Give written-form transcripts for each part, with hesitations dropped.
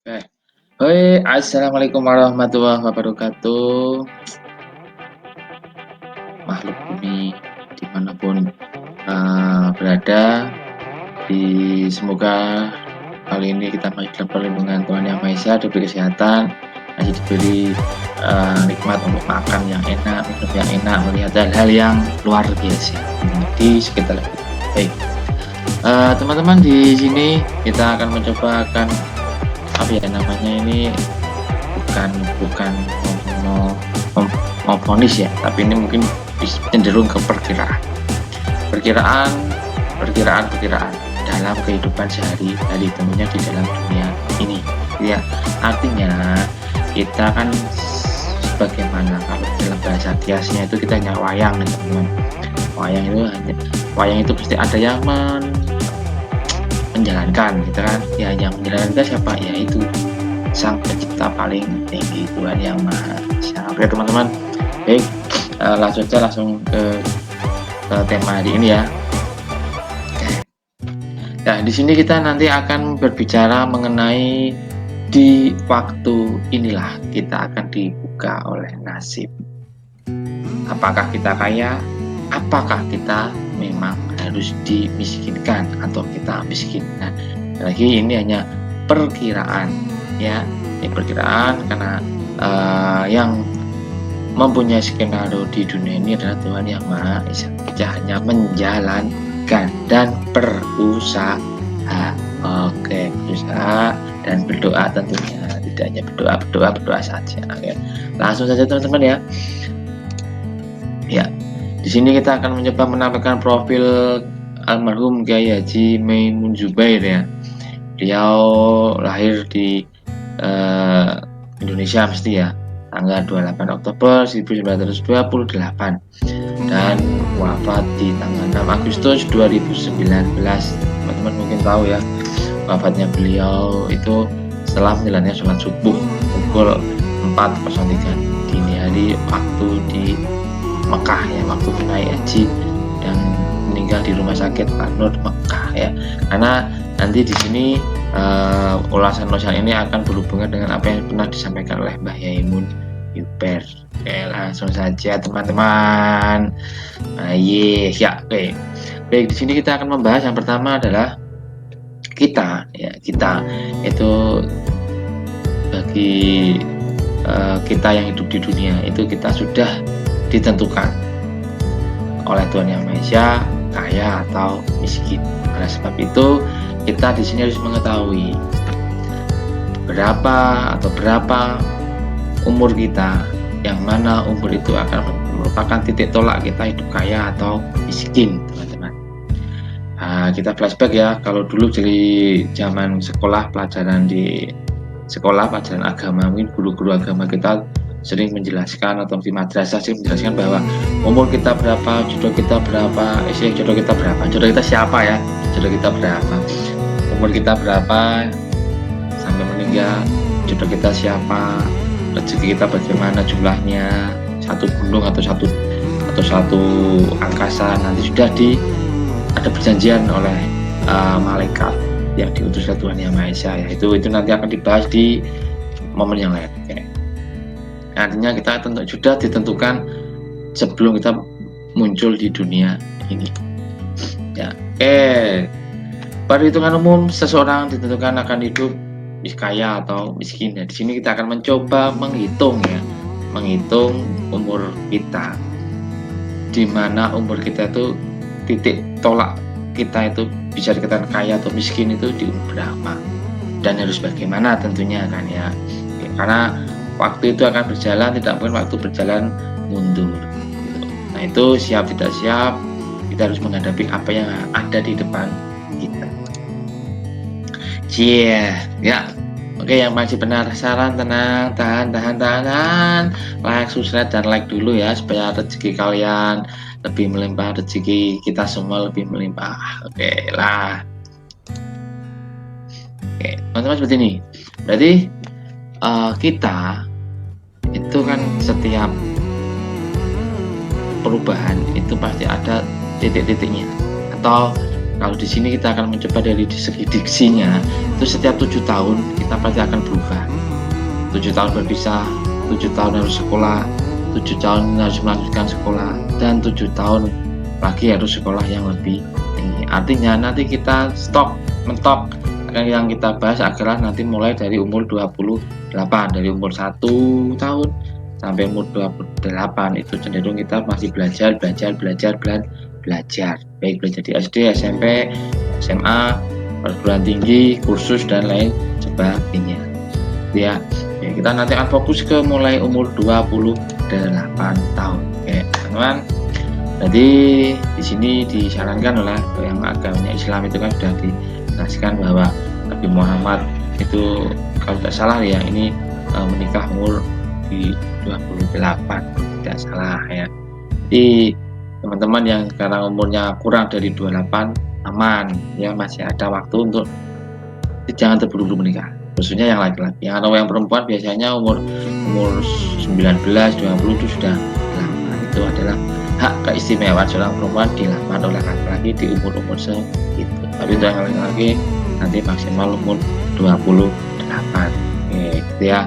Eh, Hoi, assalamualaikum warahmatullahi wabarakatuh. Makhluk bumi dimanapun berada, semoga kali ini kita masih dalam perlindungan Tuhan Yang Maha Esa, diberi kesehatan, masih diberi nikmat untuk makan yang enak, minum yang enak, melihat hal-hal yang luar biasa di sekitar kita. Baik, teman-teman, di sini kita akan mencoba apa ya namanya ini, bukan mau vonis ya, tapi ini mungkin cenderung ke perkiraan dalam kehidupan sehari-hari, tentunya di dalam dunia ini ya. Artinya kita kan sebagaimana kalau dalam bahasa kiasnya itu kita hanya wayang nih teman-teman. Wayang itu pasti ada yang menjalankan gitu kan ya. Yang menjalankan siapa? Ya itu Sang Pencipta paling tinggi, Tuhan Yang Maha Esa. Oke teman-teman, baik, langsung ke tema hari ini ya. Oke. Nah, di sini kita nanti akan berbicara mengenai di waktu inilah kita akan dibuka oleh nasib. Apakah kita kaya? Apakah kita memang harus dimiskinkan atau kita miskin? Nah, lagi ini hanya perkiraan ya, ini perkiraan karena yang mempunyai skenario di dunia ini adalah Tuhan Yang Maha Esa. Dia hanya menjalankan dan berusaha. Oke, berusaha dan berdoa tentunya, tidak hanya berdoa saja. Oke, langsung saja teman-teman ya. Ya, di sini kita akan mencoba menampilkan profil almarhum Kiai Haji Maimun Zubair ya. Beliau lahir di Indonesia mesti ya, tanggal 28 Oktober 1928 dan wafat di tanggal 6 Agustus 2019. Teman-teman mungkin tahu ya, wafatnya beliau itu setelah menjalankan sholat subuh pukul 4.03 dini hari waktu di Mekah ya, waktu naik haji, dan meninggal di rumah sakit Al-Nur Mekah ya. Karena nanti di sini ulasan ini akan berhubungan dengan apa yang pernah disampaikan oleh Mbah Yaimun Yuber. Oke, langsung saja teman-teman. Ya, oke. Baik, di sini kita akan membahas yang pertama adalah kita itu bagi kita yang hidup di dunia itu kita sudah ditentukan oleh Tuhan Yang Maha Esa, kaya atau miskin. Oleh sebab itu kita di sini harus mengetahui berapa umur kita, yang mana umur itu akan merupakan titik tolak kita hidup kaya atau miskin, teman-teman. Kita flashback ya, kalau dulu dari zaman sekolah, pelajaran agama, mungkin guru-guru agama kita sering menjelaskan, atau di madrasah sering menjelaskan bahwa umur kita berapa, jodoh kita berapa, jodoh kita siapa ya, jodoh kita berapa, umur kita berapa sampai meninggal, jodoh kita siapa, rezeki kita bagaimana jumlahnya, satu gunung atau satu angkasa. Nanti sudah ada perjanjian oleh malaikat yang diutus oleh Tuhan Yang Maha Esa ya. Itu nanti akan dibahas di momen yang lain. Okay. Artinya kita sudah ditentukan sebelum kita muncul di dunia ini ya. Perhitungan umum seseorang ditentukan akan hidup kaya atau miskin ya. Di sini kita akan mencoba menghitung umur kita, di mana umur kita itu titik tolak kita itu bisa dikatakan kaya atau miskin itu di umur berapa, dan harus bagaimana tentunya kan ya. Karena waktu itu akan berjalan, tidak mungkin waktu berjalan mundur gitu. Nah, itu siap tidak siap kita harus menghadapi apa yang ada di depan kita. Ya. Oke, yang masih penasaran tenang, tahan, like, subscribe, dan like dulu ya, supaya rezeki kalian lebih melimpah, rezeki kita semua lebih melimpah. Oke lah. Oke, teman-teman, seperti ini. Berarti kita itu kan setiap perubahan itu pasti ada titik-titiknya, atau Kalau di sini kita akan mencoba dari segi diksinya, itu setiap 7 tahun kita pasti akan berubah. 7 tahun berpisah, 7 tahun harus sekolah, 7 tahun harus melanjutkan sekolah, dan 7 tahun lagi harus sekolah yang lebih tinggi. Artinya nanti kita mentok yang kita bahas adalah nanti mulai dari umur 28, dari umur 1 tahun sampai umur 28 itu cenderung kita masih belajar, baik belajar di SD, SMP, SMA, perguruan tinggi, kursus dan lain sebagainya. Ya, kita nanti akan fokus ke mulai umur 28 tahun. Oke, teman-teman. Jadi di sini disarankan oleh yang agamanya Islam itu kan sudah dijelaskan bahwa Nabi Muhammad itu kalau tidak salah ya ini menikah umur di 28, tidak salah ya. Jadi teman-teman yang sekarang umurnya kurang dari 28 aman ya, masih ada waktu untuk jangan terburu-buru menikah, khususnya yang laki-laki. Yang yang perempuan biasanya umur 19, 20 itu sudah lama. Itu adalah hak keistimewaan seorang perempuan dilamar oleh laki-laki di umur-umur segitu. Tapi untuk yang laki-laki nanti maksimal umur 28. Oke, gitu ya.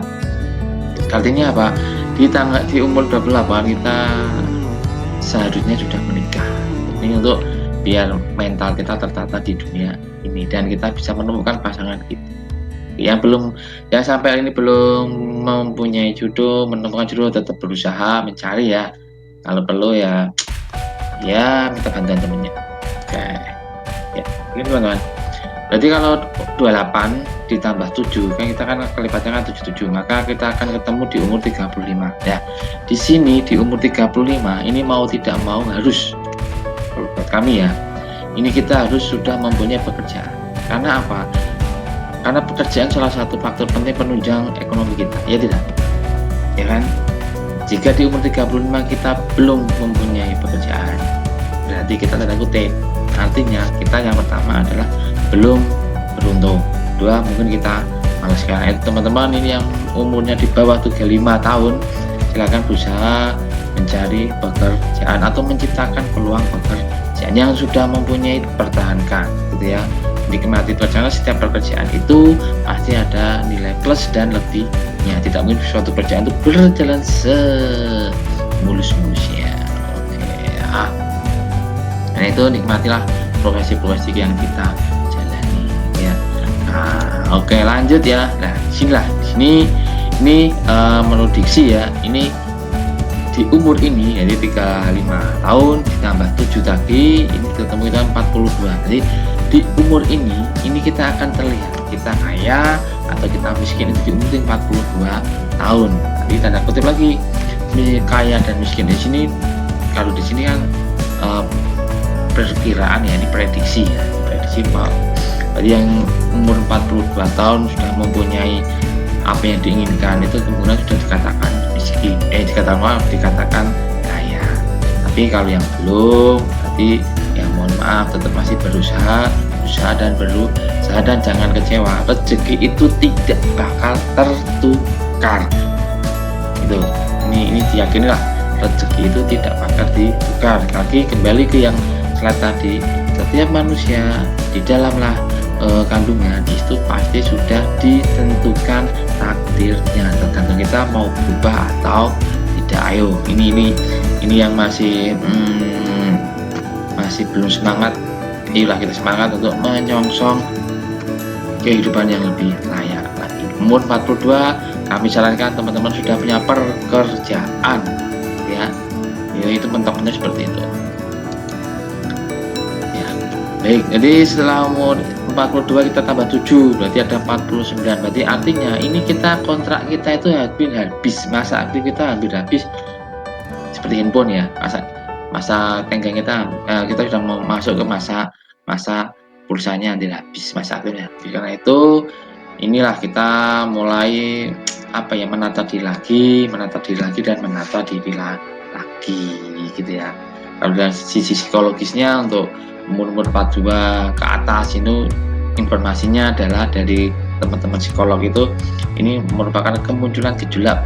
Artinya apa? Di umur 28 kita seharusnya sudah menikah. Ini untuk biar mental kita tertata di dunia ini dan kita bisa menemukan pasangan kita. Yang sampai ini belum mempunyai jodoh, menemukan jodoh, tetap berusaha mencari ya. Kalau perlu ya minta bantuan temennya. Oke. Ya, ini teman-teman. Berarti kalau 28 ditambah 7 kan kita kan kelipatannya kan 77, maka kita akan ketemu di umur 35 ya. Di sini di umur 35 ini mau tidak mau harus, buat kami ya, ini kita harus sudah mempunyai pekerjaan. Karena apa? Karena pekerjaan salah satu faktor penting penunjang ekonomi kita, ya tidak? Ya kan? Jika di umur 35 kita belum mempunyai pekerjaan, berarti kita tanda kutip, artinya kita yang pertama adalah belum beruntung. Dua, mungkin kita malas. Karena itu teman-teman ini yang umurnya di bawah 35 tahun, silakan berusaha mencari pekerjaan atau menciptakan peluang pekerjaan. Yang sudah mempunyai pertahankan gitu ya, nikmati karena setiap pekerjaan itu pasti ada nilai plus dan lebihnya. Tidak mungkin suatu pekerjaan itu berjalan semulus-mulusnya. Oke ya. Nah itu nikmatilah profesi-profesi yang kita jalani ya. Nah, oke lanjut ya. Nah sini ini menurut diksi ya, ini di umur ini jadi 35 tahun ditambah 7 tadi ini ketemu kita 42. Jadi di umur ini kita akan terlihat kita kaya atau kita miskin itu di umur 42 tahun. Tapi tanda kutip lagi, kaya dan miskin di sini, kalau di sini kan perkiraan ya, ini prediksi ya, prediksi bahwa yang umur 42 tahun sudah mempunyai apa yang diinginkan itu kemudian sudah dikatakan miskin, dikatakan kaya. Tapi kalau yang belum, berarti ya mohon maaf, tetap masih berusaha dan jangan kecewa. Rezeki itu tidak bakal tertukar. Gitu. Ini diyakini lah, rezeki itu tidak bakal ditukar. Lagi kembali ke yang slide tadi, setiap manusia di dalamlah kandungan itu pasti sudah ditentukan takdirnya, tergantung kita mau berubah atau tidak. Ayo, ini yang masih belum semangat, inilah kita semangat untuk menyongsong kehidupan yang lebih layak lagi. Umur 42 kami sarankan teman-teman sudah punya pekerjaan ya, itu mentoknya seperti itu ya. Baik, jadi setelah umur 42 kita tambah 7 berarti ada 49. Berarti artinya ini kontrak kita itu habis, masa aktif kita hampir habis. Seperti handphone ya, masa tenggang kita sudah mau masuk ke masa pulsanya tidak habis, masa aktifnya habis. Karena itu inilah kita mulai menata diri lagi dan menata diri lagi gitu ya. Kalau dari sisi psikologisnya untuk umur 42 ke atas itu informasinya adalah dari teman-teman psikolog itu, ini merupakan kemunculan gejolak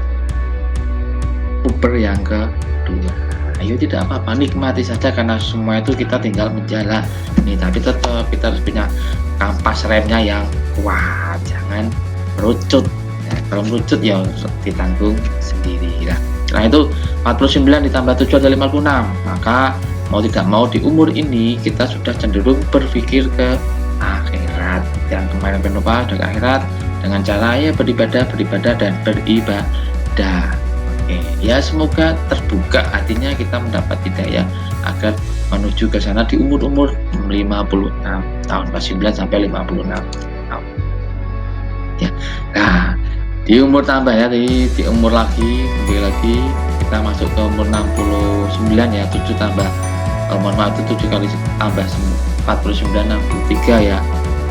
puber yang kedua ayo tidak apa-apa, nikmati saja karena semua itu kita tinggal menjalani, tapi tetap kita harus punya kampas remnya yang kuat, jangan merucut. Nah, kalau merucut ya ditanggung sendiri. Nah itu 49 ditambah 7 adalah 56, maka mau tidak mau di umur ini kita sudah cenderung berpikir ke akhirat. Yang kemarin penumpang ke akhirat dengan cara ya beribadah dan beribadah. Oke, ya semoga terbuka hatinya kita mendapat hidayah agar menuju ke sana di umur-umur 56 tahun, 49 sampai 56 tahun. Ya. Nah, di umur tambah ya, di umur lagi kita masuk ke umur 69 ya, 7 tambah mohon maaf itu 7 kali tambah 49 63 ya.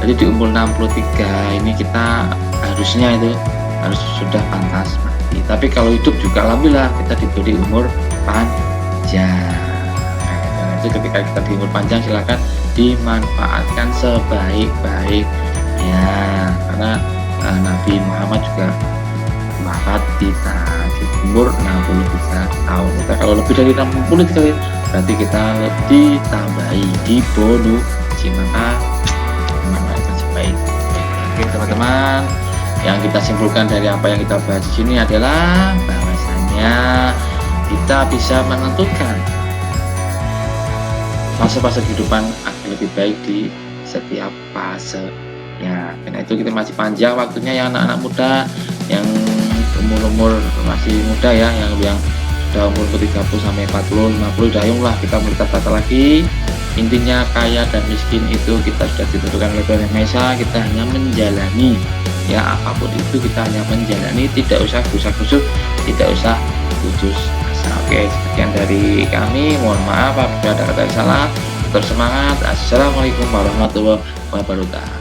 Jadi di umur 63 ini kita harusnya itu harus sudah pantas mati. Tapi kalau hidup juga alhamdulillah kita diberi umur panjang. Nah, itu ketika kita di umur panjang silakan dimanfaatkan sebaik-baiknya, karena Nabi Muhammad juga wafat di umur 63 tahun. Kita kalau lebih dari 63 berarti kita ditambahi bonus maka memanfaatkan sebaik. Oke teman-teman, yang kita simpulkan dari apa yang kita bahas di sini adalah bahwasanya kita bisa menentukan fase-fase kehidupan agar lebih baik di setiap fase. Ya, karena itu kita masih panjang waktunya yang anak-anak muda, yang umur masih muda ya, yang sudah umur 30 sampai 40, 50 dayunglah kita berkata lagi. Intinya kaya dan miskin itu kita sudah ditentukan oleh Tuhan Yang Maha Esa, kita hanya menjalani. Ya, apapun itu kita hanya menjalani, tidak usah gusar-gusur, tidak usah putus asa. Oke, sekian dari kami. Mohon maaf apabila ada kata yang salah. Tersemangat. Assalamualaikum warahmatullahi wabarakatuh.